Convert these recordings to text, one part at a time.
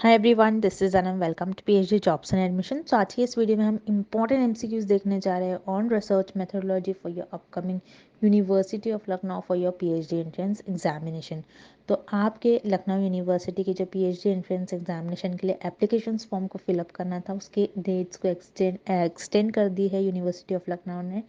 Hi everyone, this is Anam. Welcome to PhD jobs and admission. तो आज की इस वीडियो में हम इंपॉर्टेंट एमसीक्यूज देखने जा रहे हैं on research methodology for your upcoming university of Lucknow for your PhD entrance examination. तो आपके लखनऊ यूनिवर्सिटी की जो पीएचडी एंट्रेंस एग्जामिनेशन के लिए एप्लीकेशन फॉर्म को फिलअप करना था, उसके डेट्स को एक्सटेंड कर दी है यूनिवर्सिटी ऑफ लखनऊ ने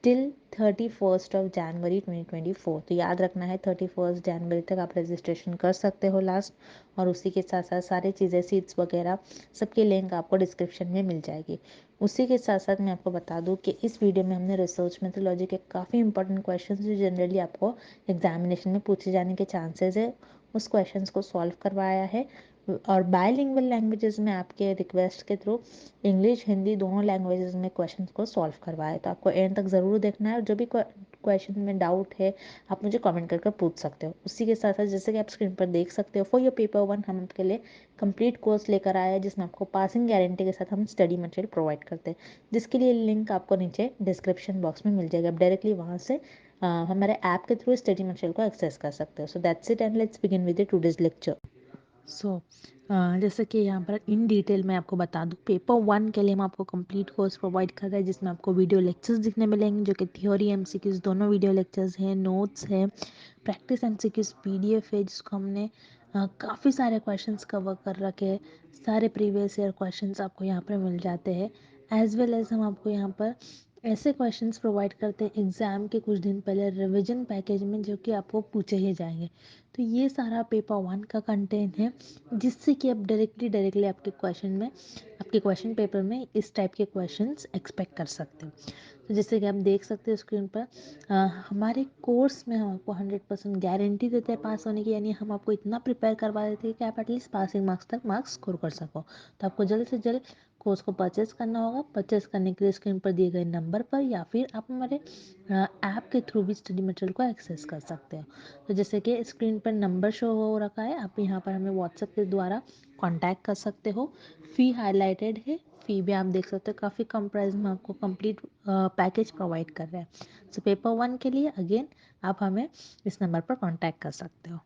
टिल 31 जनवरी 2024। तो याद रखना है 31 जनवरी तक आप रजिस्ट्रेशन कर सकते हो लास्ट। और उसी के साथ साथ सारी चीज़ें, सीट्स वगैरह सबकी लिंक आपको डिस्क्रिप्शन में मिल जाएगी। उसी के साथ साथ मैं आपको बता दूं कि इस वीडियो में हमने रिसर्च मेथोडोलॉजी के काफ़ी इंपॉर्टेंट क्वेश्चंस जो जनरली आपको एग्जामिनेशन में पूछे जाने के चांसेस है, उस क्वेश्चंस को सॉल्व करवाया है। और बायलिंगुअल लैंग्वेजेस में आपके रिक्वेस्ट के थ्रू इंग्लिश हिंदी दोनों लैंग्वेजेस में क्वेश्चंस को सॉल्व करवाया है। तो आपको एंड तक ज़रूर देखना है, और जो भी क्वेश्चन में डाउट है आप मुझे कमेंट करके पूछ सकते हो। उसी के साथ साथ जैसे कि आप स्क्रीन पर देख सकते हो, फॉर योर पेपर 1 हम आपके लिए कंप्लीट कोर्स लेकर आए हैं, जिसमें आपको पासिंग गारंटी के साथ हम स्टडी मटेरियल प्रोवाइड करते हैं, जिसके लिए लिंक आपको नीचे डिस्क्रिप्शन बॉक्स में मिल जाएगा। आप डायरेक्टली वहाँ से हमारे ऐप के थ्रू स्टडी मटेरियल को एक्सेस कर सकते हो। So that's it and let's begin with the today's lecture. सो जैसे कि यहाँ पर इन डिटेल मैं आपको बता दूँ, पेपर 1 के लिए हम आपको कंप्लीट कोर्स प्रोवाइड कर रहे हैं, जिसमें आपको वीडियो लेक्चर्स दिखने मिलेंगे, जो कि थ्योरी एमसीक्यूज दोनों वीडियो लेक्चर्स हैं, नोट्स हैं, प्रैक्टिस एमसीक्यूज पीडीएफ है, जिसको हमने काफ़ी सारे क्वेश्चंस कवर कर रखे हैं। सारे प्रीवियस ईयर क्वेश्चंस आपको यहाँ पर मिल जाते हैं, एज वेल एज हम आपको यहाँ पर ऐसे क्वेश्चंस प्रोवाइड करते हैं एग्ज़ाम के कुछ दिन पहले रिवीजन पैकेज में, जो कि आपको पूछे ही जाएंगे। तो ये सारा पेपर 1 का कंटेंट है, जिससे कि आप डायरेक्टली आपके क्वेश्चन पेपर में इस टाइप के क्वेश्चंस एक्सपेक्ट कर सकते हो। तो जैसे कि आप देख सकते हो स्क्रीन पर, हमारे कोर्स में हम आपको 100% गारंटी देते हैं पास होने की, यानी हम आपको इतना प्रिपेयर करवा देते हैं कि आप एटलीस्ट पासिंग मार्क्स तक मार्क्स स्कोर कर सको। तो आपको जल्द से जल्द कोर्स को परचेज करना होगा। परचेज करने के लिए स्क्रीन पर दिए गए नंबर पर या फिर आप हमारे ऐप के थ्रू भी स्टडी मटेरियल को एक्सेस कर सकते हो। तो जैसे कि स्क्रीन पर नंबर शो हो रखा है, आप यहाँ पर हमें व्हाट्सएप के द्वारा कांटेक्ट कर सकते हो। फ़ी हाईलाइटेड है, फ़ी भी आप देख सकते हो, काफ़ी कम प्राइस में आपको कंप्लीट पैकेज प्रोवाइड कर रहे हैं। सो पेपर 1 के लिए अगेन आप हमें इस नंबर पर कांटेक्ट कर सकते हो।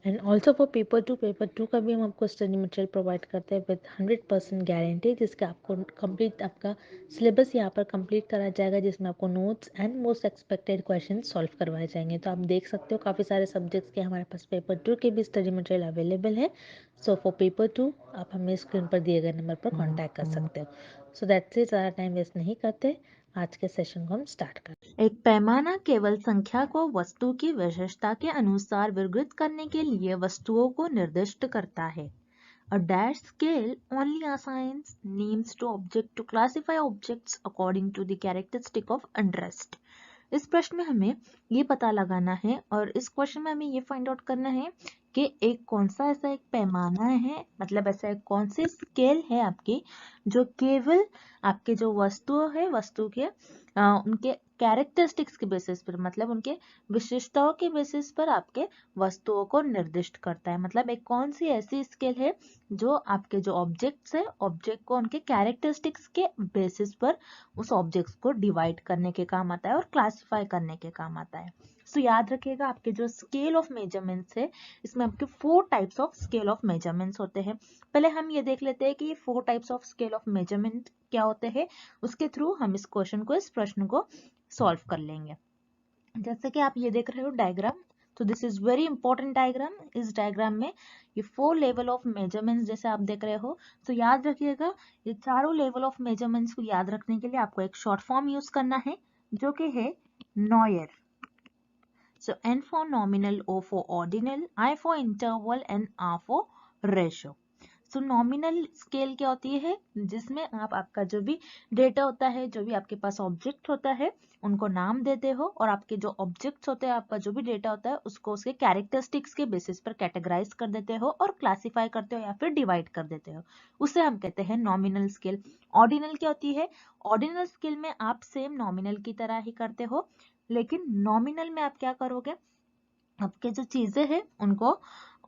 And also for paper two का भी हम आपको स्टडी मटेरियल प्रोवाइड करते हैं विद 100% गारंटी, जिसका आपको कंप्लीट आपका सिलेबस यहाँ पर कंप्लीट करा जाएगा, जिसमें आपको notes and most expected question solve करवाए जाएंगे। तो आप देख सकते हो काफ़ी सारे सब्जेक्ट्स के हमारे पास पेपर 2 के भी स्टडी मटेरियल अवेलेबल है। सो फॉर पेपर 2 आप हमें स्क्रीन पर दिए गए नंबर पर कॉन्टैक्ट कर सकते हो। सो दैट्स इट, ज़्यादा टाइम वेस्ट नहीं करते, आज के सेशन को हम स्टार्ट करते। एक पैमाना केवल संख्या को वस्तु की विशेषता के अनुसार वर्गीकृत करने के लिए वस्तुओं को निर्दिष्ट करता है। A dash scale only assigns names to object to classify objects according to the characteristic of interest. इस प्रश्न में हमें ये पता लगाना है, और इस क्वेश्चन में हमें ये फाइंड आउट करना है कि एक कौन सा ऐसा एक पैमाना है, मतलब ऐसा एक कौन सी स्केल है आपकी, जो केवल आपके जो वस्तु है, वस्तु के उनके कैरेक्टरिस्टिक्स के बेसिस पर, मतलब उनके विशेषताओं के बेसिस पर आपके वस्तुओं को निर्दिष्ट करता है। मतलब एक कौन सी ऐसी स्केल है जो आपके जो ऑब्जेक्ट्स है, ऑब्जेक्ट को उनके कैरेक्टरिस्टिक्स के बेसिस पर उस ऑब्जेक्ट्स को डिवाइड करने के काम आता है और क्लासिफाई करने के काम आता है। सो याद रखिएगा, आपके जो स्केल ऑफ मेजरमेंट्स है, इसमें आपके 4 types of scale of measurements होते हैं। पहले हम ये देख लेते हैं कि ये 4 types of scale of measurement क्या होते हैं, उसके थ्रू हम इस क्वेश्चन को, इस प्रश्न को सॉल्व कर लेंगे। जैसे कि आप ये देख रहे हो डायग्राम, तो this is very important diagram. इस डायग्राम में ये 4 लेवल ऑफ मेजरमेंट्स जैसे आप देख रहे हो, तो याद रखिएगा ये चारों लेवल ऑफ मेजरमेंट्स को याद रखने के लिए आपको एक शॉर्ट फॉर्म यूज करना है, जो कि है noir. So N for nominal, O for ordinal, I for interval and R for ratio. So nominal scale क्या होती है, जिसमें आप आपका जो भी डेटा होता है, जो भी आपके पास ऑब्जेक्ट होता है, उनको नाम देते हो, और आपके जो ऑब्जेक्ट्स होते हैं, आपका जो भी डेटा होता है, उसको उसके कैरेक्टरिस्टिक्स के बेसिस पर कैटेगराइज कर देते हो और क्लासिफाई करते हो या फिर डिवाइड कर देते हो, उसे हम कहते हैं नॉमिनल स्केल। ऑर्डिनल क्या होती है, ऑर्डिनल स्केल में आप सेम नॉमिनल की तरह ही करते हो, लेकिन नॉमिनल में आप क्या करोगे, आपके जो चीजें हैं उनको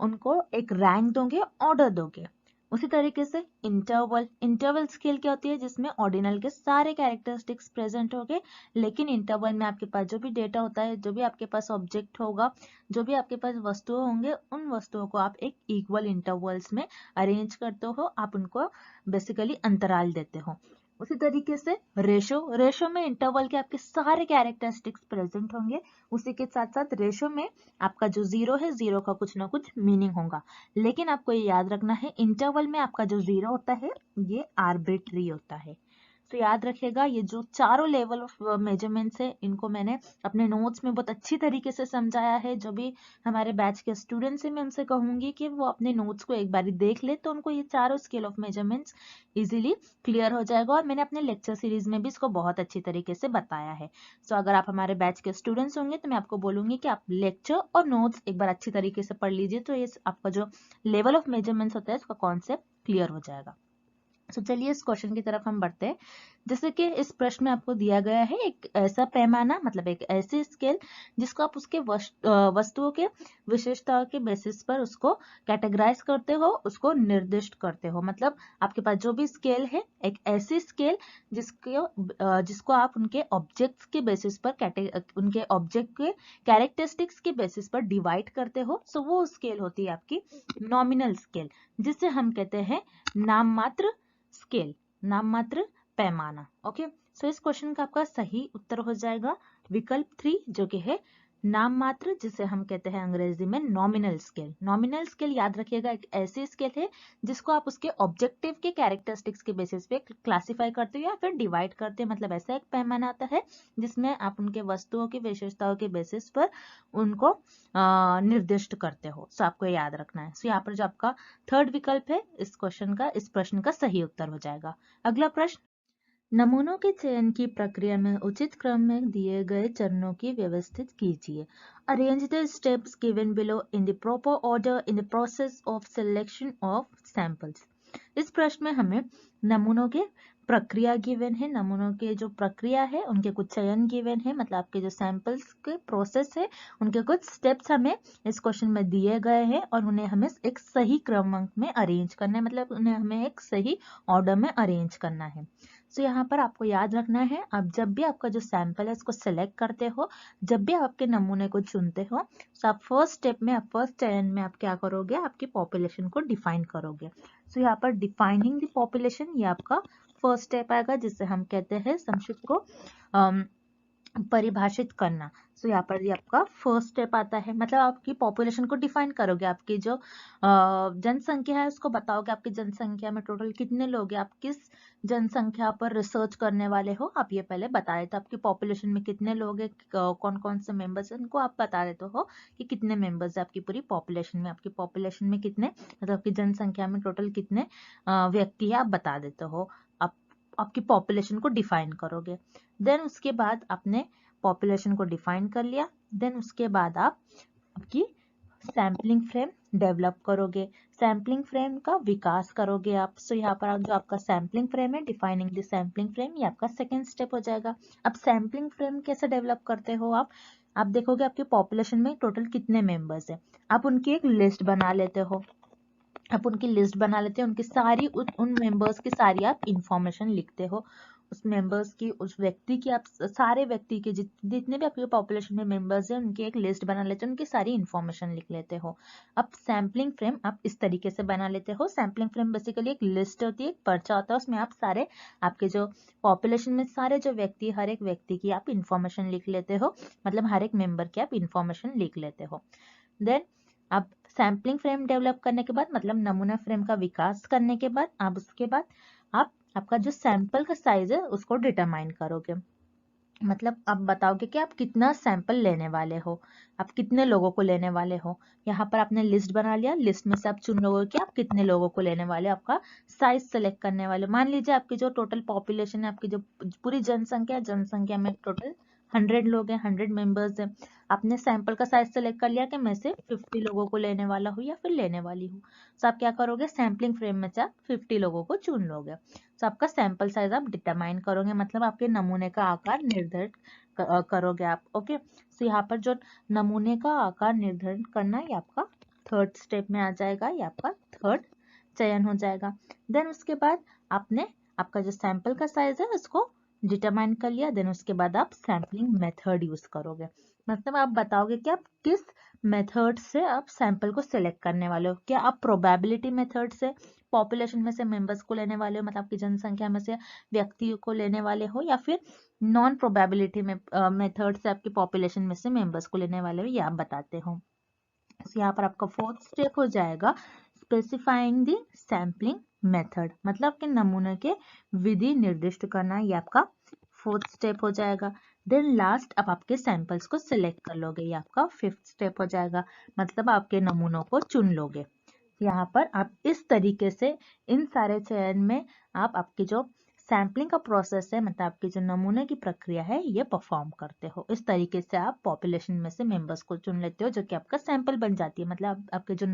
उनको एक रैंक दोगे, ऑर्डर दोगे। उसी तरीके से इंटरवल स्केल क्या होती है, जिसमें ऑर्डिनल के सारे कैरेक्टरिस्टिक्स प्रेजेंट होंगे, लेकिन इंटरवल में आपके पास जो भी डेटा होता है, जो भी आपके पास ऑब्जेक्ट होगा, जो भी आपके पास वस्तुएं होंगे, उन वस्तुओं को आप एक इक्वल इंटरवल्स में अरेंज करते हो, आप उनको बेसिकली अंतराल देते हो। उसी तरीके से रेशो में इंटरवल के आपके सारे कैरेक्टरिस्टिक्स प्रेजेंट होंगे, उसी के साथ साथ रेशो में आपका जो जीरो है, जीरो का कुछ ना कुछ मीनिंग होगा। लेकिन आपको ये याद रखना है, इंटरवल में आपका जो जीरो होता है ये आर्बिट्री होता है। तो याद रखिएगा, ये जो चारों लेवल ऑफ मेजरमेंट्स है, इनको मैंने अपने नोट्स में बहुत अच्छी तरीके से समझाया है। जो भी हमारे बैच के स्टूडेंट्स हैं, मैं उनसे कहूंगी कि वो अपने नोट्स को एक बार देख ले, तो उनको ये चारों scale of measurements easily clear हो जाएगा। और मैंने अपने लेक्चर सीरीज में भी इसको बहुत अच्छी तरीके से बताया है। सो अगर आप हमारे बैच के स्टूडेंट्स होंगे तो मैं आपको बोलूंगी कि आप लेक्चर और नोट्स एक बार अच्छी तरीके से पढ़ लीजिए, तो ये आपका जो लेवल ऑफ मेजरमेंट्स होता है, इसका कॉन्सेप्ट क्लियर हो जाएगा। तो चलिए इस क्वेश्चन की तरफ हम बढ़ते हैं। जैसे कि इस प्रश्न में आपको दिया गया है एक ऐसा पैमाना, मतलब एक ऐसी स्केल जिसको आप उसके वस्तुओं के विशेषताओं के बेसिस पर उसको कैटेगराइज करते हो, उसको निर्दिष्ट करते हो। मतलब आपके पास जो भी स्केल है, एक ऐसी स्केल जिसको आप उनके ऑब्जेक्ट्स के बेसिस पर उनके ऑब्जेक्ट के कैरेक्टरिस्टिक्स के बेसिस पर डिवाइड करते हो। सो वो स्केल होती है आपकी नॉमिनल स्केल, जिसे हम कहते हैं नाम मात्र स्केल, नाम मात्र पैमाना। ओके, सो इस क्वेश्चन का आपका सही उत्तर हो जाएगा विकल्प 3, जो कि है नाम मात्र, जिसे हम कहते हैं अंग्रेजी में नॉमिनल स्केल। नॉमिनल स्केल याद रखिएगा एक ऐसी स्केल है जिसको आप उसके ऑब्जेक्टिव के कैरेक्टरिस्टिक्स के बेसिस पे क्लासिफाई करते हो या फिर डिवाइड करते हो। मतलब ऐसा एक पैमाना आता है जिसमें आप उनके वस्तुओं की विशेषताओं के बेसिस पर उनको निर्दिष्ट करते हो। सो आपको याद रखना है। सो यहाँ पर जो आपका थर्ड विकल्प है इस क्वेश्चन का, इस प्रश्न का सही उत्तर हो जाएगा। अगला प्रश्न, नमूनों के चयन की प्रक्रिया में उचित क्रम में दिए गए चरणों की व्यवस्थित कीजिए। Arrange the steps given below in the proper order in the process of selection of samples. इस प्रश्न में हमें नमूनों के प्रक्रिया गिवन है, नमूनों के जो प्रक्रिया है उनके कुछ चयन गिवन है, मतलब आपके जो सैंपल्स के प्रोसेस है उनके कुछ स्टेप्स हमें इस क्वेश्चन में दिए गए हैं, और उन्हें हमें एक सही क्रमांक में अरेंज करना है, मतलब उन्हें हमें एक सही ऑर्डर में अरेंज करना है। सो यहाँ पर आपको याद रखना है, आप जब भी आपका जो सैंपल है उसको सिलेक्ट करते हो, जब भी आप आपके नमूने को चुनते हो, तो आप फर्स्ट स्टेप में, आप फर्स्ट चयन में आप क्या करोगे, आपकी पॉपुलेशन को डिफाइन करोगे। सो यहाँ पर डिफाइनिंग द पॉपुलेशन, ये आपका फर्स्ट स्टेप आएगा, जिससे हम कहते हैं संक्षिप्त को परिभाषित करना। सो यहाँ पर ये आपका फर्स्ट स्टेप आता है, मतलब आपकी पॉपुलेशन को डिफाइन करोगे, आपकी जो जनसंख्या है उसको बताओगे, आपकी जनसंख्या में टोटल कितने लोग हैं, आप किस जनसंख्या पर रिसर्च करने वाले हो, आप ये पहले बताए। तो आपकी पॉपुलेशन में कितने लोग हैं, कौन कौन से मेंबर्स हैं, उनको आप बता देते हो कि कितने मेंबर्स है आपकी पूरी पॉपुलेशन में, आपकी पॉपुलेशन में कितने, मतलब आपकी जनसंख्या में टोटल कितने व्यक्ति है आप बता देते हो। आप आपकी पॉपुलेशन को डिफाइन करोगे। देन उसके बाद आपने पॉपुलेशन को डिफाइन कर लिया, देन उसके बाद आप आपकी सैम्पलिंग फ्रेम डेवलप करोगे, सैम्पलिंग फ्रेम का विकास करोगे आप। सो यहाँ पर जो आपका सैम्पलिंग फ्रेम है, डिफाइनिंग द सैम्पलिंग फ्रेम, ये आपका सेकेंड स्टेप हो जाएगा। अब सैम्पलिंग फ्रेम कैसे डेवलप करते हो आप देखोगे आपकी पॉपुलेशन में टोटल कितने मेंबर्स है, आप उनकी एक लिस्ट बना लेते हो, आप उनकी लिस्ट बना लेते हैं, उनकी सारी उन मेंबर्स की सारी आप इंफॉर्मेशन लिखते हो, उस मेंबर्स की, उस व्यक्ति की, आप सारे व्यक्ति के जितने भी आपके पॉपुलेशन में मेंबर्स हैं उनकी एक लिस्ट बना लेते हो, उनकी सारी इंफॉर्मेशन लिख लेते हो। अब सैम्पलिंग फ्रेम आप इस तरीके से बना लेते हो। सैम्पलिंग फ्रेम बेसिकली एक लिस्ट होती है, एक पर्चा होता है, उसमें आप सारे आपके जो पॉपुलेशन में सारे जो व्यक्ति, हर एक व्यक्ति की आप इंफॉर्मेशन लिख लेते हो, मतलब हर एक मेंबर की आप इंफॉर्मेशन लिख लेते हो। देन आप सैम्पलिंग फ्रेम डेवलप करने के बाद, मतलब नमूना फ्रेम का विकास करने के बाद, आप उसके बाद आप आपका जो सैंपल का साइज है उसको डिटरमाइन करोगे, मतलब आप बताओगे कि आप कितना सैंपल लेने वाले हो, आप कितने लोगों को लेने वाले हो। यहाँ पर आपने लिस्ट बना लिया, लिस्ट में से आप चुन लोगे कि आप कितने लोगों को लेने वाले, आपका साइज सेलेक्ट करने वाले। मान लीजिए आपकी जो टोटल पॉपुलेशन है, आपकी जो पूरी जनसंख्या, जनसंख्या में टोटल 100 लोग हैं, 100 मेंबर्स हैं। आपने सैंपल का साइज सेलेक्ट कर लिया कि मैं से 50 लोगों को लेने वाला हूँ या फिर लेने वाली हूँ। तो आप क्या करोगे, सैम्पलिंग फ्रेम में से आप 50 लोगों को चुन लोगे। तो आपका सैंपल साइज आप डिटरमाइन करोगे, मतलब आपके नमूने का आकार निर्धारित करोगे आप। ओके, तो यहाँ पर जो नमूने का आकार निर्धारित करना, ये आपका थर्ड स्टेप में आ जाएगा, ये आपका थर्ड चयन हो जाएगा। देन उसके बाद आपने आपका जो सैंपल का साइज है उसको डिटरमाइन कर लिया। देन उसके बाद आप सैम्पलिंग मेथड यूज करोगे, मतलब आप बताओगे कि आप किस मेथड से आप सैंपल को सिलेक्ट करने वाले हो। क्या आप प्रोबेबिलिटी मेथड से पॉपुलेशन में से मेंबर्स को लेने वाले हो, मतलब आपकी जनसंख्या में से व्यक्तियों को लेने वाले हो, या फिर नॉन प्रोबेबिलिटी में मेथड से आपकी पॉपुलेशन में से मेंबर्स को लेने वाले हो, ये आप बताते हो। तो यहाँ पर आपका फोर्थ स्टेप हो जाएगा स्पेसिफाइंग द सैम्पलिंग मेथड, मतलब कि नमूने के विधि निर्दिष्ट करना, ये आपका फोर्थ स्टेप हो जाएगा। देन लास्ट अब आपके सैंपल्स को सिलेक्ट कर लोगे, ये आपका फिफ्थ स्टेप हो जाएगा, मतलब आपके नमूनों को चुन लोगे। यहाँ पर आप इस तरीके से इन सारे चयन में आप आपकी जो सैम्पलिंग का प्रोसेस है, मतलब आपकी जो नमूने की प्रक्रिया है, ये परफॉर्म करते हो। इस तरीके से आप पॉपुलेशन में से मेंबर्स को चुन लेते हो जो कि आपका सैंपल बन जाती है, मतलब आपके जो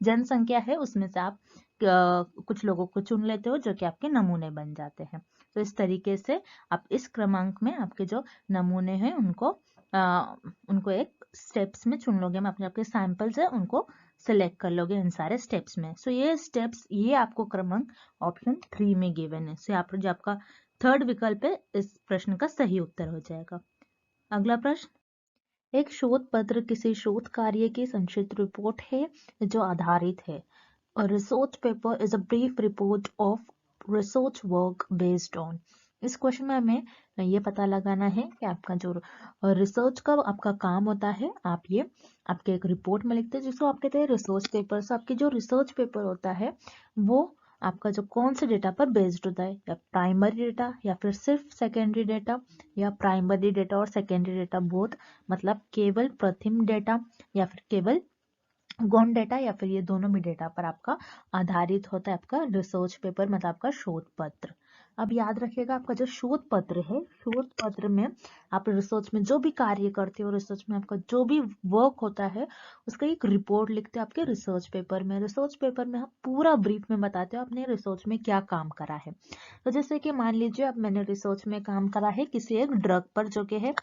जनसंख्या है उसमें से आप कुछ लोगों को चुन लेते हो जो कि आपके नमूने बन जाते हैं। तो इस तरीके से आप इस क्रमांक में आपके जो नमूने हैं उनको एक स्टेप्स में चुन लोगे, मतलब आपके सैंपल्स है उनको सेलेक्ट कर लोगे इन सारे स्टेप्स में। सो ये स्टेप्स ये आपको क्रमांक ऑप्शन 3 में गिवन है। सो यहाँ पर जो आपका थर्ड विकल्प है इस प्रश्न का सही उत्तर हो जाएगा। अगला प्रश्न, एक शोध पत्र किसी शोध कार्य की संक्षिप्त रिपोर्ट है जो आधारित है। A research paper is a brief report of research work based on। इस क्वेश्चन में हमें ये पता लगाना है कि आपका जो रिसर्च का आपका काम होता है, आप ये आपके एक रिपोर्ट में लिखते हैं जिसको आप कहते हैं रिसर्च पेपर। सो आपके जो रिसर्च पेपर होता है वो आपका जो कौन से डेटा पर बेस्ड होता है, या प्राइमरी डेटा या फिर सिर्फ सेकेंडरी डेटा, या प्राइमरी डेटा और सेकेंडरी डेटा बोथ, मतलब केवल प्रथम डेटा या फिर केवल गौण डेटा, या फिर ये दोनों भी डेटा पर आपका आधारित होता है आपका रिसर्च पेपर, मतलब आपका शोध पत्र। अब याद रखिएगा आपका जो शोध पत्र है, शोध पत्र में आप रिसर्च में जो भी कार्य करते हो, रिसर्च में आपका जो भी वर्क होता है उसका एक रिपोर्ट लिखते हो आपके रिसर्च पेपर में। रिसर्च पेपर में आप पूरा ब्रीफ में बताते हो आपने रिसर्च में क्या काम करा है। तो जैसे कि मान लीजिए अब मैंने रिसर्च में काम करा है किसी एक ड्रग पर जो कि है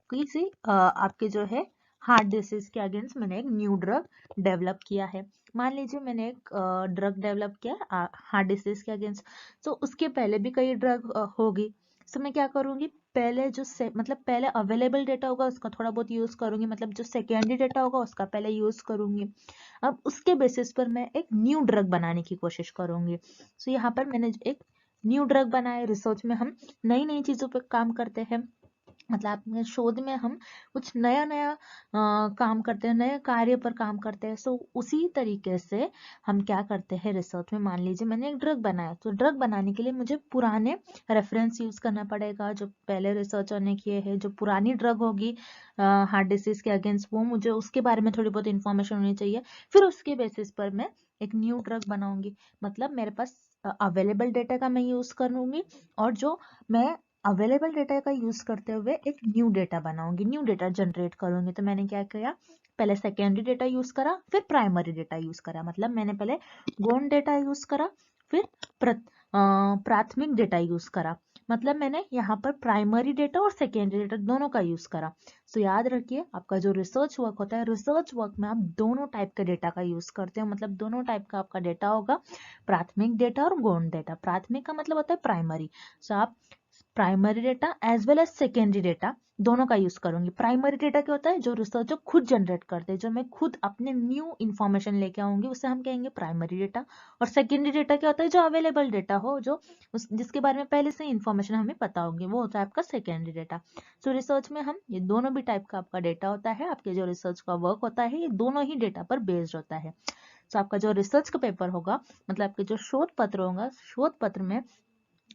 किसी आपके जो है हार्ट डिसीज के अगेंस्ट मैंने एक न्यू ड्रग डेवलप किया है। मान लीजिए मैंने एक ड्रग डेवलप किया हार्ट डिसीज के अगेंस्ट, तो उसके पहले भी कई ड्रग होगी। तो मैं क्या करूंगी, पहले जो मतलब पहले अवेलेबल डेटा होगा उसका थोड़ा बहुत यूज करूंगी, मतलब जो सेकेंडरी डेटा होगा उसका पहले यूज करूंगी। अब उसके बेसिस पर मैं एक न्यू ड्रग बनाने की कोशिश करूंगी। तो यहाँ पर मैंने एक न्यू ड्रग बनाया। रिसर्च में हम नई नई चीजों पर काम करते हैं, मतलब अपने शोध में हम कुछ नया नया काम करते हैं, नए कार्य पर काम करते हैं। सो उसी तरीके से हम क्या करते हैं रिसर्च में, मान लीजिए मैंने एक ड्रग बनाया, तो ड्रग बनाने के लिए मुझे पुराने रेफरेंस यूज करना पड़ेगा जो पहले रिसर्चर ने किए हैं। जो पुरानी ड्रग होगी हार्ट डिसीज के अगेंस्ट, वो मुझे उसके बारे में थोड़ी बहुत इंफॉर्मेशन होनी चाहिए। फिर उसके बेसिस पर मैं एक न्यू ड्रग बनाऊंगी, मतलब मेरे पास अवेलेबल डेटा का मैं यूज करूंगी, और जो मैं अवेलेबल डेटा का यूज करते हुए एक न्यू डेटा बनाऊंगी, न्यू डेटा जनरेट करूंगी। तो मैंने क्या किया, पहले सेकेंडरी डेटा यूज करा, फिर प्राइमरी डेटा यूज करा, मतलब मैंने पहले गौण डेटा यूज करा, फिर प्राथमिक डेटा यूज करा, मतलब मैंने यहाँ पर प्राइमरी डेटा और सेकेंडरी डेटा दोनों का यूज करा। सो याद रखिए आपका जो रिसर्च वर्क होता है, रिसर्च वर्क में आप दोनों टाइप के डेटा का यूज करते हो, मतलब दोनों टाइप का आपका डेटा होगा, प्राथमिक डेटा और गौण डेटा। प्राथमिक का मतलब होता है प्राइमरी, सो आप primary data as well as secondary data दोनों का यूज करूंगी। प्राइमरी डेटा क्या होता है, जो रिसर्चर खुद जनरेट करते हैं, जो मैं खुद अपने न्यू इन्फॉर्मेशन लेके आऊंगी, उसे हम कहेंगे प्राइमरी डेटा। और सेकेंडरी डेटा क्या होता है, जो अवेलेबल डेटा हो, जो जिसके बारे में पहले से इन्फॉर्मेशन हमें पता होगी, वो होता है आपका सेकेंडरी डेटा। सो रिसर्च में हम ये दोनों भी टाइप का आपका डेटा होता है, आपके जो रिसर्च का वर्क होता है ये दोनों ही डेटा पर बेस्ड होता है। तो आपका जो रिसर्च का पेपर होगा, मतलब आपके जो शोध पत्र होगा, शोध पत्र में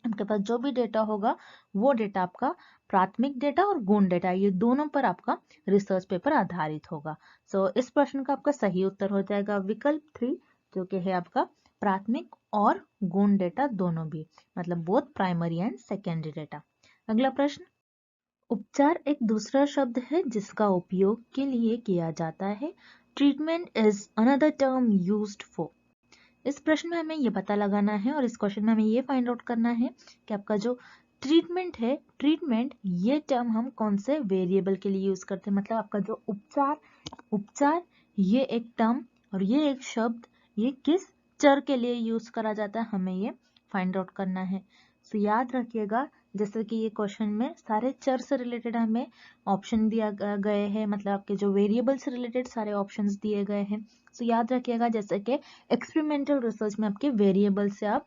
आपके पास जो भी डेटा होगा वो डेटा आपका प्राथमिक डेटा और गौण डेटा, ये दोनों पर आपका रिसर्च पेपर आधारित होगा। सो इस प्रश्न का आपका सही उत्तर हो जाएगा विकल्प 3, जो कि है आपका प्राथमिक और गौण डेटा दोनों भी, मतलब both primary and secondary data. अगला प्रश्न, उपचार एक दूसरा शब्द है जिसका उपयोग के लिए किया जाता है। Treatment is another term used for. इस प्रश्न में हमें ये पता लगाना है और इस क्वेश्चन में हमें ये फाइंड आउट करना है कि आपका जो ट्रीटमेंट है, ट्रीटमेंट ये टर्म हम कौन से वेरिएबल के लिए यूज करते हैं, मतलब आपका जो उपचार, उपचार ये एक टर्म और ये एक शब्द ये किस चर के लिए यूज करा जाता है, हमें ये फाइंड आउट करना है। सो याद रखिएगा, जैसे कि ये क्वेश्चन में सारे चर से रिलेटेड हमें ऑप्शन दिया गए हैं, मतलब आपके जो वेरिएबल से रिलेटेड सारे ऑप्शंस दिए गए हैं। सो याद रखिएगा, जैसे कि एक्सपेरिमेंटल रिसर्च में आपके वेरिएबल से आप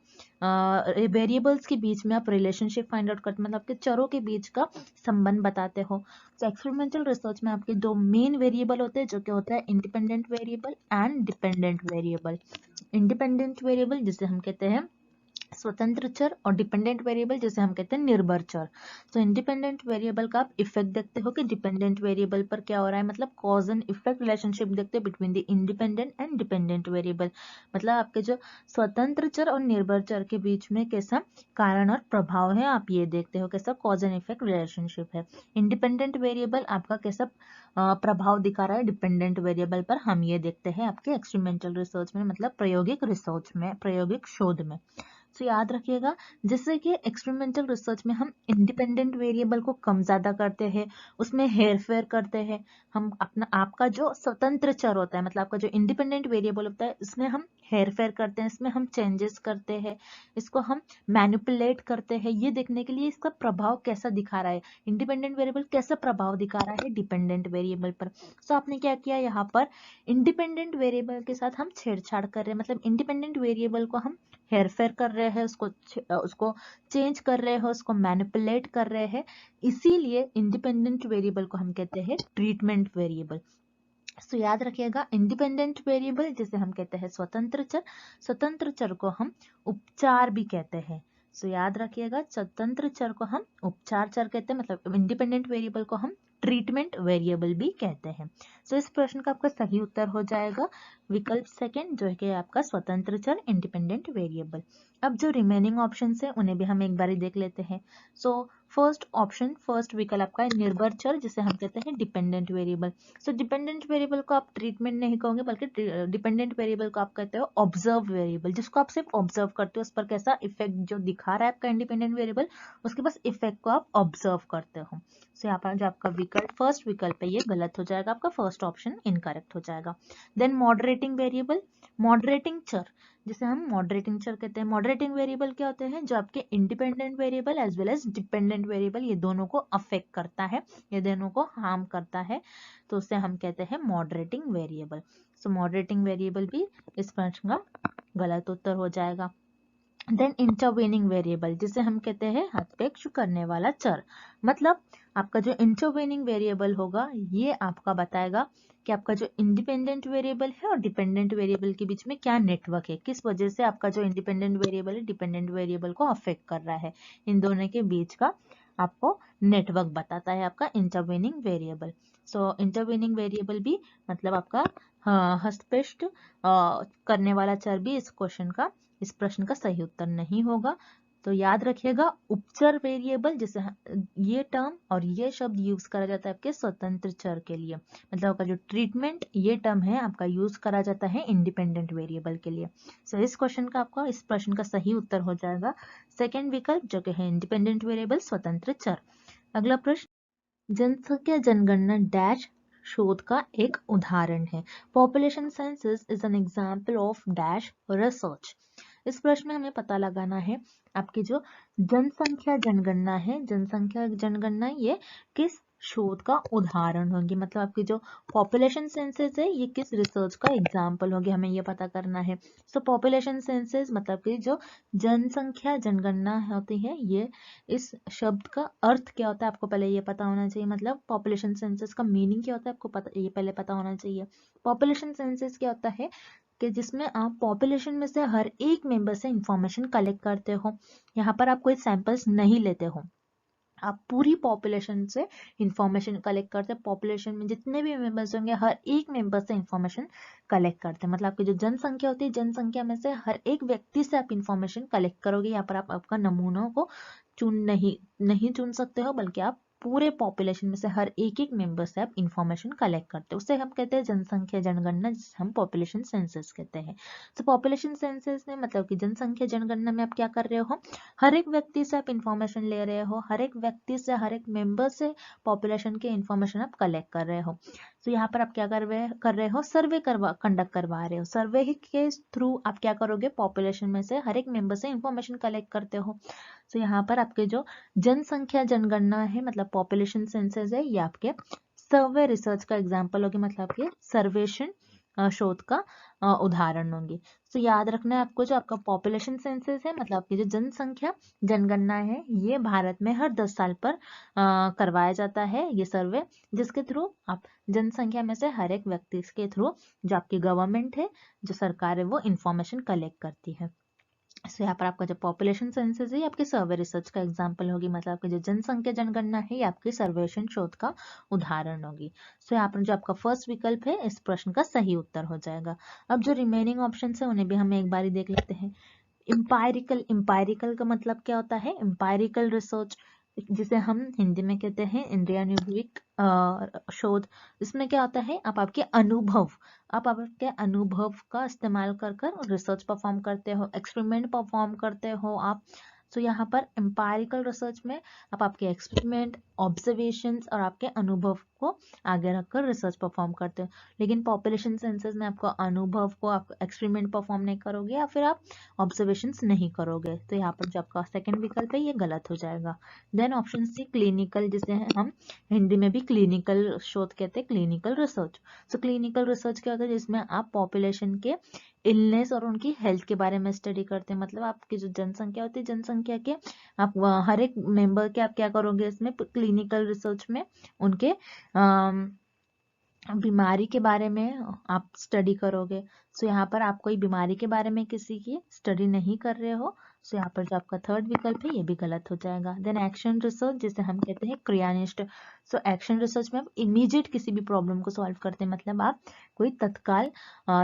वेरिएबल्स के बीच में आप रिलेशनशिप फाइंड आउट करते, मतलब आपके चरों के बीच का संबंध बताते हो। तो एक्सपेरिमेंटल रिसर्च में आपके दो मेन वेरिएबल होते हैं, जो कि होता है independent variable and dependent variable. Independent variable जिसे हम कहते हैं स्वतंत्र चर, और डिपेंडेंट वेरिएबल जिसे हम कहते हैं निर्भर चर। तो इंडिपेंडेंट वेरिएबल का आप इफेक्ट देखते हो कि डिपेंडेंट वेरिएबल पर क्या हो रहा है, मतलब कॉज एंड इफेक्ट रिलेशनशिप देखते हो between the independent and dependent variable, मतलब आपके जो स्वतंत्र चर और निर्भर चर के बीच में कैसा कारण और प्रभाव है, आप ये देखते हो कैसा कॉज एंड इफेक्ट रिलेशनशिप है। इंडिपेंडेंट वेरिएबल आपका कैसा प्रभाव दिखा रहा है डिपेंडेंट वेरिएबल पर, हम ये देखते हैं आपके एक्सपेरिमेंटल रिसर्च में, मतलब प्रायोगिक रिसर्च में, प्रायोगिक शोध में। तो याद रखिएगा, जैसे कि एक्सपेरिमेंटल रिसर्च में हम इंडिपेंडेंट वेरिएबल को कम ज्यादा करते हैं, उसमें हेर फेर करते हैं, हम अपना आपका जो स्वतंत्र चर होता है, मतलब आपका जो इंडिपेंडेंट वेरिएबल होता है, इसमें हम हेर फेर करते हैं, इसमें हम चेंजेस करते हैं, इसको हम मैनिपुलेट करते हैं, ये देखने के लिए इसका प्रभाव कैसा दिखा रहा है, इंडिपेंडेंट वेरिएबल कैसा प्रभाव दिखा रहा है डिपेंडेंट वेरिएबल पर। सो आपने क्या किया, यहाँ पर इंडिपेंडेंट वेरिएबल के साथ हम छेड़छाड़ कर रहे हैं, मतलब इंडिपेंडेंट वेरिएबल को हम हेर फेर कर रहे हैं, उसको चेंज कर रहे हैं, उसको मैनिपुलेट कर रहे हैं, इसीलिए इंडिपेंडेंट वेरिएबल को हम कहते हैं ट्रीटमेंट वेरिएबल। सो याद रखिएगा, इंडिपेंडेंट वेरिएबल जिसे हम कहते हैं स्वतंत्र चर, स्वतंत्र चर को हम उपचार भी कहते हैं। सो याद रखिएगा, स्वतंत्र चर को हम उपचार चर कहते हैं, मतलब इंडिपेंडेंट वेरिएबल को हम ट्रीटमेंट वेरिएबल भी कहते हैं। सो इस प्रश्न का आपका सही उत्तर हो जाएगा विकल्प सेकंड, जो है कि आपका स्वतंत्र चर इंडिपेंडेंट वेरिएबल। अब जो रिमेनिंग ऑप्शन है उन्हें भी हम एक बार देख लेते हैं। सो फर्स्ट ऑप्शन, फर्स्ट विकल्प आपका निर्भर चर, जिसे हम कहते हैं डिपेंडेंट वेरिएबल। सो डिपेंडेंट वेरिएबल को आप ट्रीटमेंट नहीं कहोगे, बल्कि डिपेंडेंट वेरिएबल को आप कहते हो ऑब्जर्व वेरिएबल, जिसको आप सिर्फ ऑब्जर्व करते हो, उस पर कैसा इफेक्ट जो दिखा रहा है आपका इंडिपेंडेंट वेरिएबल, उसके पास इफेक्ट को आप ऑब्जर्व करते हो। सो यहाँ पर जो आपका विकल्प, फर्स्ट विकल्प है, ये गलत हो जाएगा, आपका फर्स्ट ऑप्शन इनकरेक्ट हो जाएगा। देन मॉडरेटिंग वेरिएबल, मॉडरेटिंग चर जिसे हम मॉडरेटिंग चर कहते हैं। मॉडरेटिंग वेरिएबल क्या होते हैं, जो आपके independent variable as well as dependent variable, ये दोनों को अफेक्ट करता है, ये दोनों को हार्म करता है, तो उसे हम कहते हैं मॉडरेटिंग वेरिएबल। सो मॉडरेटिंग वेरिएबल भी इस प्रश्न का गलत उत्तर हो जाएगा। देन इंटरवेनिंग वेरिएबल, जिसे हम कहते हैं हस्तक्षेप करने वाला चर, मतलब आपका जो इंटरवेनिंग वेरिएबल होगा, ये आपका बताएगा कि आपका जो इंडिपेंडेंट वेरिएबल है और डिपेंडेंट वेरिएबल के बीच में क्या नेटवर्क है, किस वजह से आपका जो इंडिपेंडेंट वेरिएबल है डिपेंडेंट वेरिएबल को अफेक्ट कर रहा है, इन दोनों के बीच का आपको नेटवर्क बताता है आपका इंटरवेनिंग वेरिएबल। सो इंटरवेनिंग वेरिएबल भी मतलब आपका हस्तक्षेप करने वाला चर भी इस प्रश्न का सही उत्तर नहीं होगा। तो याद रखिएगा, उपचर वेरिएबल जिसे ये टर्म और ये शब्द यूज करा जाता है आपके स्वतंत्र चर के लिए, मतलब आपका जो ट्रीटमेंट ये टर्म है आपका यूज करा जाता है इंडिपेंडेंट वेरिएबल के लिए। सो इस क्वेश्चन का आपका, इस प्रश्न का सही उत्तर हो जाएगा सेकेंड विकल्प, जो कि है इंडिपेंडेंट वेरिएबल स्वतंत्र चर। अगला प्रश्न, जनसंख्या जनगणना डैश शोध का एक उदाहरण है। Population census is an example of dash research. इस प्रश्न में हमें पता लगाना है आपकी जो जनसंख्या जनगणना है, जनसंख्या जनगणना ये किस शोध का उदाहरण होगी, मतलब आपकी जो पॉपुलेशन सेंसस है ये किस रिसर्च का एग्जाम्पल होगी, हमें ये पता करना है। सो पॉपुलेशन सेंसस मतलब कि जो जनसंख्या जनगणना होती है, ये इस शब्द का अर्थ क्या होता है आपको पहले ये पता होना चाहिए, मतलब पॉपुलेशन सेंसस का मीनिंग क्या होता है आपको पता, ये पहले पता होना चाहिए। पॉपुलेशन सेंसस क्या होता है कि जिसमें आप पॉपुलेशन में से हर एक मेंबर से इंफॉर्मेशन कलेक्ट करते हो, यहाँ पर आप कोई सैंपल्स नहीं लेते हो, आप पूरी पॉपुलेशन से इंफॉर्मेशन कलेक्ट करते हैं, पॉपुलेशन में जितने भी मेंबर्स होंगे हर एक मेंबर से इंफॉर्मेशन कलेक्ट करते हैं, मतलब आपकी जो जनसंख्या होती है जनसंख्या में से हर एक व्यक्ति से आप इंफॉर्मेशन कलेक्ट करोगे। यहाँ पर आप आपका नमूनों को नहीं चुन सकते हो, बल्कि आप पूरे पॉपुलेशन में से हर एक एक मेंबर से आप इंफॉर्मेशन कलेक्ट करते हो, उसे हम कहते हैं जनसंख्या जनगणना, जिसे हम पॉपुलेशन सेंसस कहते हैं। तो पॉपुलेशन सेंसस में मतलब कि जनसंख्या जनगणना में आप क्या कर रहे हो, हर एक व्यक्ति से आप इंफॉर्मेशन ले रहे हो, हर एक व्यक्ति से, हर एक मेंबर से पॉपुलेशन के इंफॉर्मेशन आप कलेक्ट कर रहे हो। तो यहाँ पर आप क्या कर रहे हो, सर्वे कंडक्ट करवा रहे हो। सर्वे के थ्रू आप क्या करोगे, पॉपुलेशन में से हर एक मेंबर से इंफॉर्मेशन कलेक्ट करते हो। तो यहाँ पर आपके जो जनसंख्या जनगणना है मतलब पॉपुलेशन सेंसस है, ये आपके सर्वे रिसर्च का एग्जाम्पल होगी, मतलब आपके सर्वेक्षण शोध का उदाहरण होंगे। तो याद रखना है आपको, जो आपका पॉपुलेशन सेंसस है मतलब आपकी जो जनसंख्या जनगणना है, ये भारत में हर 10 साल पर करवाया जाता है ये सर्वे, जिसके थ्रू आप जनसंख्या में से हर एक व्यक्ति के थ्रू जो आपकी गवर्नमेंट है, जो सरकार है, वो इंफॉर्मेशन कलेक्ट करती है। सो यहाँ पर आपका जो पॉपुलेशन सेंसस है, ये आपके सर्वे रिसर्च का एग्जाम्पल होगी, मतलब आपकी जो जनसंख्या जनगणना है, ये आपके सर्वेक्षण शोध का उदाहरण होगी। सो यहाँ पर जो आपका फर्स्ट विकल्प है इस प्रश्न का सही उत्तर हो जाएगा। अब जो रिमेनिंग ऑप्शन है उन्हें भी हम एक बारी देख लेते हैं। इंपायरिकल का मतलब क्या होता है, इंपायरिकल रिसर्च, जिसे हम हिंदी में कहते हैं इंडिया न्यूक्लिक शोध। इसमें क्या होता है, आप आपके अनुभव का इस्तेमाल कर रिसर्च परफॉर्म करते हो, एक्सपेरिमेंट परफॉर्म करते हो आप। तो यहाँ पर एम्पायरिकल रिसर्च में आप आपके एक्सपेरिमेंट, ऑब्जर्वेशंस और आपके अनुभव को आगे रखकर रिसर्च परफॉर्म करते हो। लेकिन पॉपुलेशन सेंसस में आपको अनुभव को, आप एक्सपेरिमेंट परफॉर्म नहीं करोगे या फिर आप ऑब्जर्वेशंस नहीं करोगे। तो यहाँ पर जो आपका सेकंड विकल्प है ये गलत हो जाएगा। देन ऑप्शन सी क्लिनिकल, जिसे हम हिंदी में भी क्लिनिकल शोध कहते हैं, क्लिनिकल रिसर्च। तो क्लिनिकल रिसर्च क्या होता है, जिसमें आप पॉपुलेशन के इलनेस और उनकी हेल्थ के बारे में स्टडी करते हैं। मतलब आपकी जो जनसंख्या होती है, जनसंख्या के आप हर एक मेंबर के आप क्या करोगे, इसमें क्लिनिकल रिसर्च में उनके बीमारी के बारे में आप स्टडी करोगे। सो यहाँ पर आप कोई बीमारी के बारे में किसी की स्टडी नहीं कर रहे हो। सो यहाँ पर जो आपका थर्ड विकल्प है ये भी गलत हो जाएगा। देन एक्शन रिसर्च, जिसे हम कहते हैं क्रियानिष्ठ। सो एक्शन रिसर्च में आप इमीडिएट किसी भी प्रॉब्लम को सॉल्व करते हैं, मतलब आप कोई तत्काल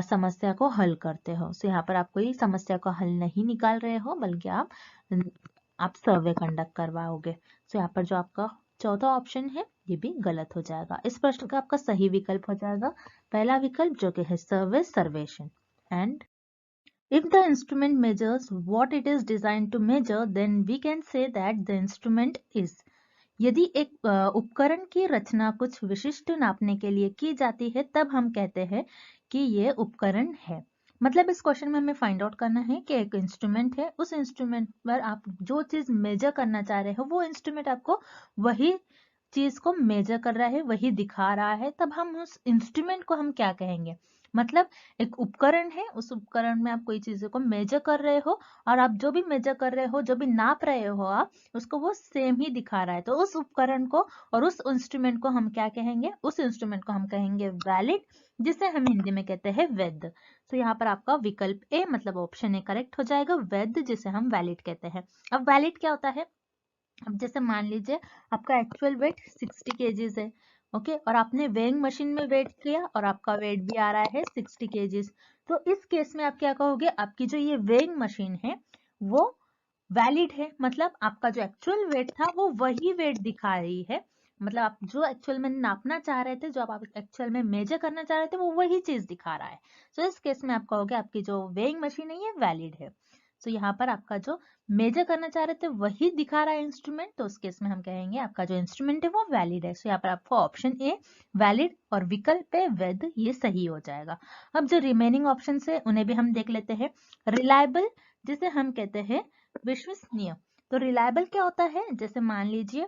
समस्या को हल करते हो। सो यहाँ पर आप कोई समस्या को हल नहीं निकाल रहे हो, बल्कि आप सर्वे कंडक्ट करवाओगे। सो यहाँ पर जो आपका चौथा ऑप्शन है ये भी गलत हो जाएगा। इस प्रश्न का आपका सही विकल्प हो जाएगा पहला विकल्प, जो कि है सर्वे सर्वेक्षण। And if the instrument measures what it is designed to measure, then we can say that the instrument is। यदि एक उपकरण की रचना कुछ विशिष्ट नापने के लिए की जाती है, तब हम कहते हैं कि ये उपकरण है। मतलब इस क्वेश्चन में हमें फाइंड आउट करना है कि एक इंस्ट्रूमेंट है, उस इंस्ट्रूमेंट पर आप जो चीज मेजर करना चाह रहे हो, वो इंस्ट्रूमेंट आपको वही चीज को मेजर कर रहा है, वही दिखा रहा है, तब हम उस इंस्ट्रूमेंट को हम क्या कहेंगे। मतलब एक उपकरण है, उस उपकरण में आप कोई चीजों को मेजर कर रहे हो, और आप जो भी मेजर कर रहे हो, जो भी नाप रहे हो आप, उसको वो सेम ही दिखा रहा है। तो उस उपकरण को और उस इंस्ट्रूमेंट को हम क्या कहेंगे, उस इंस्ट्रूमेंट को हम कहेंगे वैलिड, जिसे हम हिंदी में कहते हैं वैध। तो यहाँ पर आपका विकल्प ए मतलब ऑप्शन ए करेक्ट हो जाएगा, वैध जिसे हम वैलिड कहते हैं। अब वैलिड क्या होता है, अब जैसे मान लीजिए आपका एक्चुअल वेट 60 केजीज है, ओके, और आपने वेइंग मशीन में वेट किया और आपका वेट भी आ रहा है 60 केजीज। तो इस केस में आप क्या कहोगे, आपकी जो ये वेइंग मशीन है वो वैलिड है, मतलब आपका जो एक्चुअल वेट था वो वही वेट दिखा रही है। मतलब आप जो एक्चुअल में नापना चाह रहे थे, जो आप एक्चुअल में मेजर करना चाह रहे थे, वो वही चीज दिखा रहा है। तो इस केस में आप कहोगे आपकी जो वेइंग मशीन है ये वैलिड है। तो यहाँ पर आपका जो मेजर करना चाह रहे थे वही दिखा रहा है इंस्ट्रूमेंट, तो उस केस में हम कहेंगे आपका जो इंस्ट्रूमेंट है वो वैलिड है। सो यहाँ पर आपको ऑप्शन ए वैलिड और विकल्प ए वैध ये सही हो जाएगा। अब जो रिमेनिंग ऑप्शन है उन्हें भी हम देख लेते हैं। रिलायबल, जिसे हम कहते हैं विश्वसनीय। तो रिलायबल क्या होता है, जैसे मान लीजिए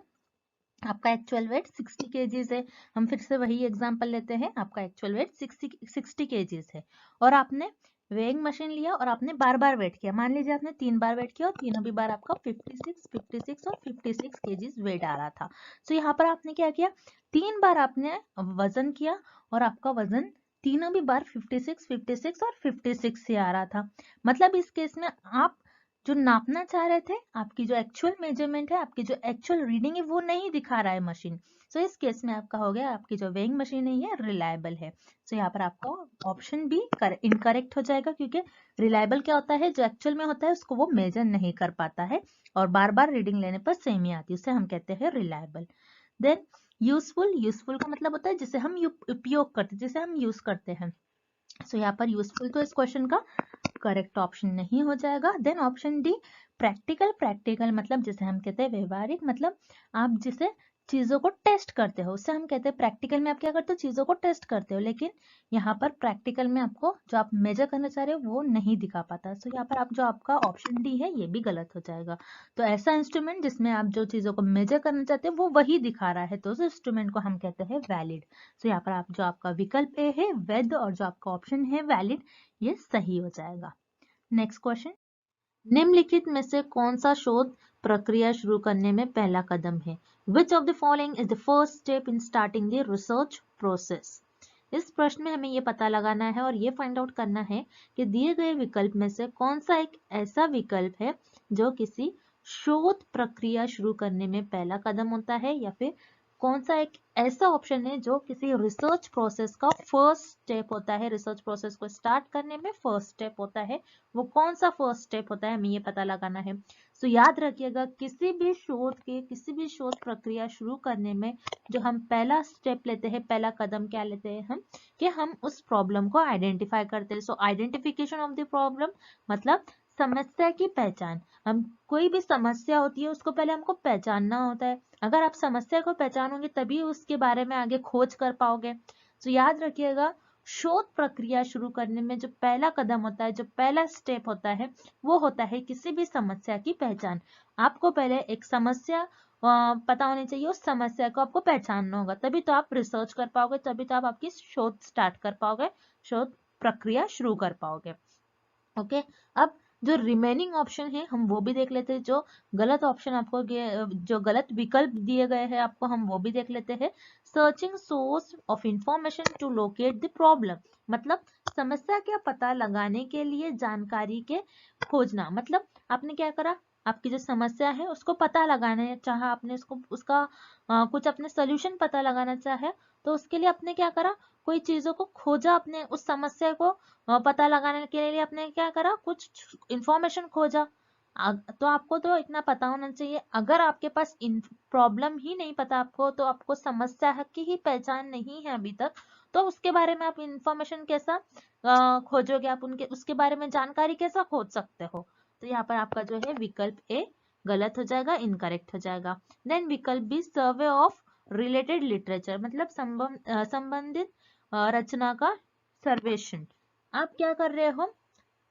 आपका एक्चुअल वेट 60 केजीज है, हम फिर से वही एग्जांपल लेते हैं, आपका एक्चुअल वेट 60 केजीज है और आपने वेइंग मशीन लिया और आपने बार बार वेट किया। मान लीजिए आपने 3 बार वेट किया और तीनों भी बार आपका 56 और 56 केजीज वेट आ रहा था। तो यहाँ पर आपने क्या किया, 3 बार आपने वजन किया और आपका वजन तीनों भी बार 56 और 56 से आ रहा था। मतलब इस केस में आप जो नापना चाह रहे थे, आपकी जो एक्चुअल मेजरमेंट है, आपकी जो एक्चुअल रीडिंग है, वो नहीं दिखा रहा है मशीन। सो इस केस में आपका हो गया आपकी जो वेइंग मशीन है ये रिलायबल है। सो यहाँ पर आपका ऑप्शन बी इनकरेक्ट हो जाएगा, क्योंकि रिलायबल क्या होता है, जो एक्चुअल में होता है उसको वो मेजर नहीं कर पाता है और बार बार रीडिंग लेने पर सेम ही आती है, उसे हम कहते हैं रिलायबल। देन यूजफुल, यूजफुल का मतलब होता है जिसे हम उपयोग करते, जिसे हम यूज करते हैं। सो यहाँ पर यूजफुल तो इस क्वेश्चन का करेक्ट ऑप्शन नहीं हो जाएगा। Then option D practical, practical मतलब जिसे हम कहते हैं व्यवहारिक, मतलब आप जिसे चीजों को टेस्ट करते हो उससे हम कहते हैं प्रैक्टिकल में आप क्या करते हो, चीजों को टेस्ट करते हो, लेकिन यहाँ पर प्रैक्टिकल में आपको जो आप मेजर करना चाह रहे हो वो नहीं दिखा पाता। सो यहाँ पर आप जो आपका ऑप्शन डी है ये भी गलत हो जाएगा। तो ऐसा इंस्ट्रूमेंट जिसमें आप जो चीजों को मेजर करना चाहते हो वो वही दिखा रहा है तो उस इंस्ट्रूमेंट को हम कहते हैं वैलिड। सो यहाँ पर आप जो आपका विकल्प ए है वैध और जो आपका ऑप्शन है वैलिड ये सही हो जाएगा। नेक्स्ट क्वेश्चन, निम्नलिखित में से कौन सा शोध प्रक्रिया शुरू करने में पहला कदम है? Which of the following is the first step in starting the research process? इस प्रश्न में हमें ये पता लगाना है और ये फाइंड आउट करना है कि दिए गए विकल्प में से कौन सा एक ऐसा विकल्प है जो किसी शोध प्रक्रिया शुरू करने में पहला कदम होता है, या फिर कौन सा एक ऐसा ऑप्शन है जो किसी रिसर्च प्रोसेस का फर्स्ट स्टेप होता है, रिसर्च प्रोसेस को स्टार्ट करने में फर्स्ट स्टेप होता है, वो कौन सा फर्स्ट स्टेप होता है हमें ये पता लगाना है। सो याद रखिएगा किसी भी शोध प्रक्रिया शुरू करने में जो हम पहला स्टेप लेते हैं, पहला कदम क्या लेते हैं हम, कि हम उस प्रॉब्लम को आइडेंटिफाई करते हैं। सो आइडेंटिफिकेशन ऑफ द प्रॉब्लम मतलब समस्या की पहचान। हम कोई भी समस्या होती है उसको पहले हमको पहचानना होता है, अगर आप समस्या को पहचानोगे तभी उसके बारे में आगे खोज कर पाओगे। तो याद रखिएगा शोध प्रक्रिया शुरू करने में जो पहला कदम होता है, जो पहला स्टेप होता है वो होता है किसी भी समस्या की पहचान। आपको पहले एक समस्या पता होनी चाहिए, उस समस्या को आपको पहचानना होगा, तभी तो आप रिसर्च कर पाओगे, तभी तो आप आपकी शोध स्टार्ट कर पाओगे, शोध प्रक्रिया शुरू कर पाओगे। ओके, अब जो रिमेनिंग ऑप्शन है हम वो भी देख लेते हैं, जो गलत ऑप्शन आपको जो गलत विकल्प दिए गए हैं आपको हम वो भी देख लेते हैं। Searching source of information to locate the problem मतलब समस्या का पता लगाने के लिए जानकारी के खोजना, मतलब आपने क्या करा, आपकी जो समस्या है उसको पता लगाना चाहा, आपने उसको उसका कुछ अपने सोल्यूशन पता लगाना चाहे, तो उसके लिए आपने क्या करा, कोई चीजों को खोजा, अपने उस समस्या को पता लगाने के लिए आपने क्या करा, कुछ इंफॉर्मेशन खोजा। तो आपको तो इतना पता होना चाहिए, अगर आपके पास प्रॉब्लम ही नहीं पता आपको, तो आपको समस्या की ही पहचान नहीं है अभी तक, तो उसके बारे में आप इंफॉर्मेशन कैसा खोजोगे, आप उनके उसके बारे में जानकारी कैसा खोज सकते हो। तो यहाँ पर आपका जो है विकल्प ए गलत हो जाएगा, इनकरेक्ट हो जाएगा। देन विकल्प B survey of related literature मतलब संबंधित रचना का सर्वेक्षण। आप क्या कर रहे हो,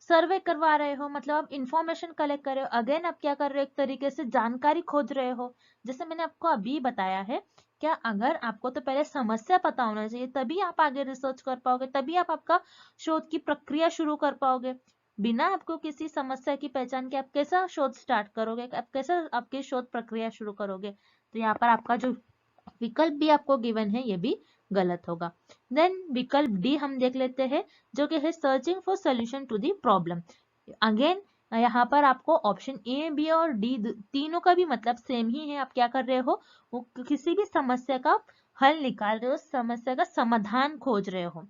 सर्वे करवा रहे हो, मतलब आप इंफॉर्मेशन कलेक्ट कर रहे हो, अगेन आप क्या कर रहे हो, एक तरीके से जानकारी खोज रहे हो। जैसे मैंने आपको अभी बताया है, क्या अगर आपको तो पहले समस्या पता होना चाहिए तभी आप आगे रिसर्च कर पाओगे, तभी आप आपका शोध की प्रक्रिया शुरू कर पाओगे। बिना आपको किसी समस्या की पहचान के आप कैसा शोध स्टार्ट करोगे, आप कैसा आपकी शोध प्रक्रिया शुरू करोगे। तो यहाँ पर आपका जो विकल्प भी आपको गिवन है ये भी गलत होगा। देन विकल्प डी हम देख लेते हैं जो कि है searching for solution to the problem. Again यहाँ पर आपको ऑप्शन ए बी और डी तीनों का भी मतलब सेम ही है, आप क्या कर रहे हो, वो किसी भी समस्या का हल निकाल रहे हो, समस्या का समाधान खोज रहे हो,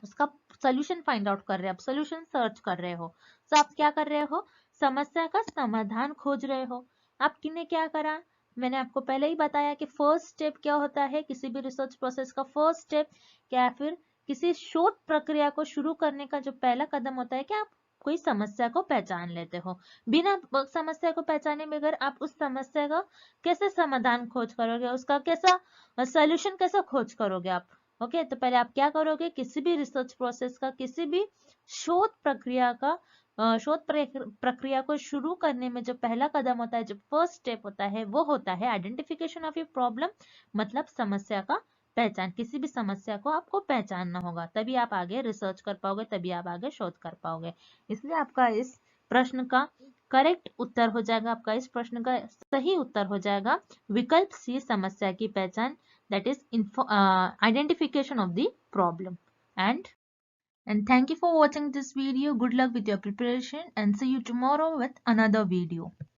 उसका सोल्यूशन फाइंड आउट कर रहे हो, आप सोल्यूशन सर्च कर रहे हो। तो आप क्या कर रहे हो, समस्या का समाधान खोज रहे हो। आपने क्या करा, मैंने आपको पहले ही बताया कि फर्स्ट स्टेप क्या होता है, किसी भी रिसर्च प्रोसेस का फर्स्ट स्टेप क्या, फिर किसी शोध प्रक्रिया को शुरू करने का जो पहला कदम होता है कि आप कोई समस्या को पहचान लेते हो। बिना समस्या को पहचाने बगैर आप उस समस्या का कैसे समाधान खोज करोगे, उसका कैसा सोल्यूशन कैसे खोज करोगे आप। ओके, तो पहले आप क्या करोगे, किसी भी रिसर्च प्रोसेस का, किसी भी शोध प्रक्रिया का शोध प्रक्रिया को शुरू करने में जो पहला कदम होता है, जो फर्स्ट स्टेप होता है, वो होता है आइडेंटिफिकेशन ऑफ ए प्रॉब्लम मतलब समस्या का पहचान। किसी भी समस्या को आपको पहचानना होगा, तभी आप आगे रिसर्च कर पाओगे, तभी आप आगे शोध कर पाओगे। इसलिए आपका इस प्रश्न का करेक्ट उत्तर हो जाएगा, आपका इस प्रश्न का सही उत्तर हो जाएगा विकल्प सी समस्या की पहचान, that is identification of the problem. And thank you for watching this video. Good luck with your preparation and see you tomorrow with another video.